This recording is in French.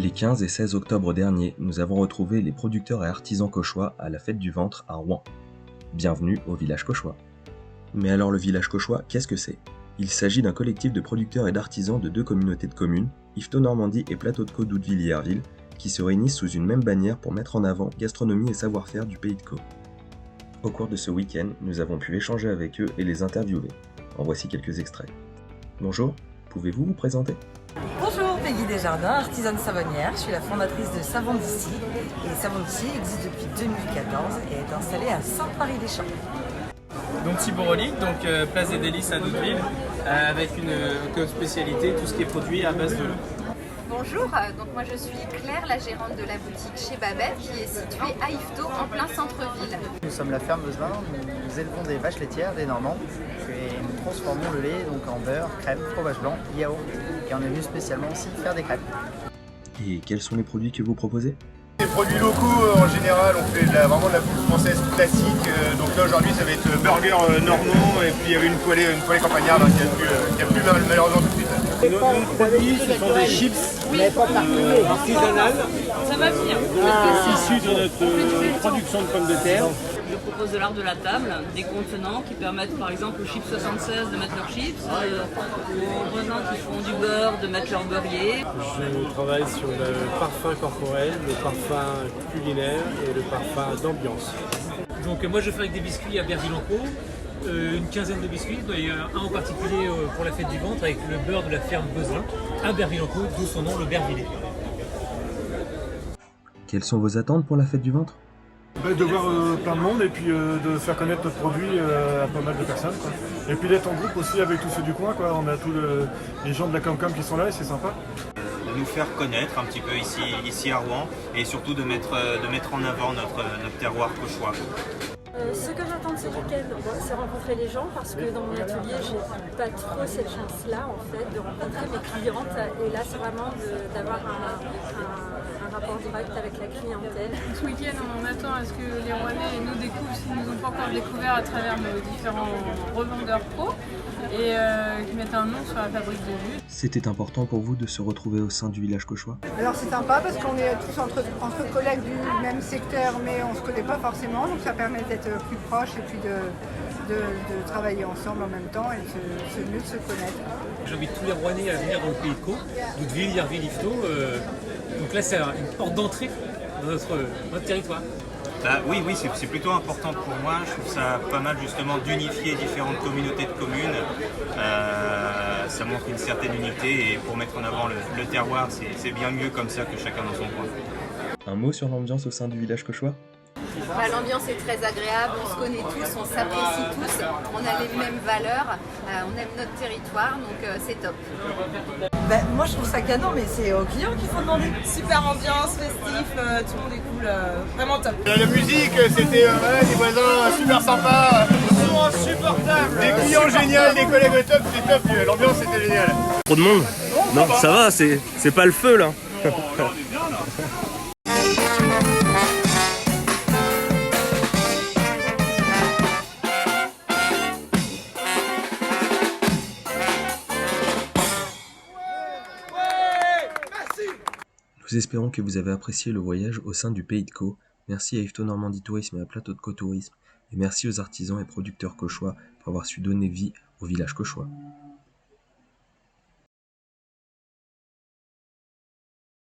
Les 15 et 16 octobre dernier, nous avons retrouvé les producteurs et artisans cauchois à la fête du ventre à Rouen. Bienvenue au village cauchois. Mais alors le village cauchois, qu'est-ce que c'est? Il s'agit d'un collectif de producteurs et d'artisans de deux communautés de communes, Yvetot-Normandie et Plateau de Caux d'Oudeville-Hyerville, qui se réunissent sous une même bannière pour mettre en avant gastronomie et savoir-faire du pays de Caux. Au cours de ce week-end, nous avons pu échanger avec eux et les interviewer. En voici quelques extraits. Bonjour, pouvez-vous vous présenter? Bonjour, Peggy Desjardins, artisane savonnière. Je suis la fondatrice de Savon d'ici. Et Savon d'ici existe depuis 2014 et est installé à Saint-Paris-des-Champs. Donc Thibaut Rolly, place des Délices à Doudeville, avec une spécialité, tout ce qui est produit à base de l'eau. Bonjour, donc moi je suis Claire, la gérante de la boutique chez Babette qui est située à Yvetot en plein centre-ville. Nous sommes la ferme Bezelin, nous élevons des vaches laitières, des Normands, et nous transformons le lait donc en beurre, crème, fromage blanc, yaourt, et on est venu spécialement aussi faire des crêpes. Et quels sont les produits que vous proposez? Les produits locaux en général, on fait vraiment de la bouffe française classique. Donc là aujourd'hui ça va être burger normand et puis il y avait une poêlée campagnarde qui a plus malheureusement tout de suite. Nos produits, ce sont des chips artisanales. Ça va venir. Issus de notre production de pommes de terre. Je propose de l'art de la table, des contenants qui permettent par exemple aux chips 76 de mettre leurs chips, aux voisins qui font du beurre de mettre leur beurrier. Je travaille sur le parfum corporel, le parfum culinaire et le parfum d'ambiance. Donc moi je fabrique des biscuits à Berville-en-Caux, une quinzaine de biscuits, et un en particulier pour la fête du ventre avec le beurre de la ferme Bezelin à Berville-en-Caux, d'où son nom, le Bervillet. Quelles sont vos attentes pour la fête du ventre? De voir plein de monde et puis de faire connaître notre produit à pas mal de personnes, quoi. Et puis d'être en groupe aussi avec tous ceux du coin, quoi. On a tous les gens de la Comcom qui sont là et c'est sympa. De nous faire connaître un petit peu ici à Rouen et surtout de mettre en avant notre terroir cauchois. Ce que j'attends de ce week-end, c'est rencontrer les gens parce que dans mon atelier, j'ai pas trop cette chance-là en fait de rencontrer mes clientes et là c'est vraiment d'avoir un rapport direct avec la clientèle. Ce week-end, on attend à ce que les Rouennais nous découvrent s'ils ne nous ont pas encore découvert à travers nos différents revendeurs pro et qui mettent un nom sur la fabrique de jus. C'était important pour vous de se retrouver au sein du village cauchois? Alors c'est sympa parce qu'on est tous entre collègues du même secteur mais on ne se connaît pas forcément, donc ça permet d'être plus proches et puis de travailler ensemble en même temps et de mieux de se connaître. J'invite tous les Rouennais à venir dans le pays de Caux, Doudeville, Hyerville, Yvetot. Donc là c'est une porte d'entrée dans notre territoire. Oui, c'est plutôt important pour moi. Je trouve ça pas mal justement d'unifier différentes communautés de communes. Ça montre une certaine unité et pour mettre en avant le terroir, c'est bien mieux comme ça que chacun dans son coin. Un mot sur l'ambiance au sein du village cauchois? L'ambiance est très agréable, on se connaît tous, on s'apprécie tous, on a les mêmes valeurs, on aime notre territoire, donc c'est top. Moi je trouve ça canon, mais c'est aux clients qu'il faut demander. Super ambiance, festif, tout le monde est cool, vraiment top. La musique, c'était des voisins super sympas, insupportables, des clients géniaux, des collègues au top, c'était top, l'ambiance était géniale. Trop de monde? Non, ça va, c'est pas le feu là. Là, on est bien là. Nous espérons que vous avez apprécié le voyage au sein du pays de Caux. Merci à Yvetot-Normandie Tourisme et à Plateau de Caux Tourisme. Et merci aux artisans et producteurs cauchois pour avoir su donner vie au village cauchois.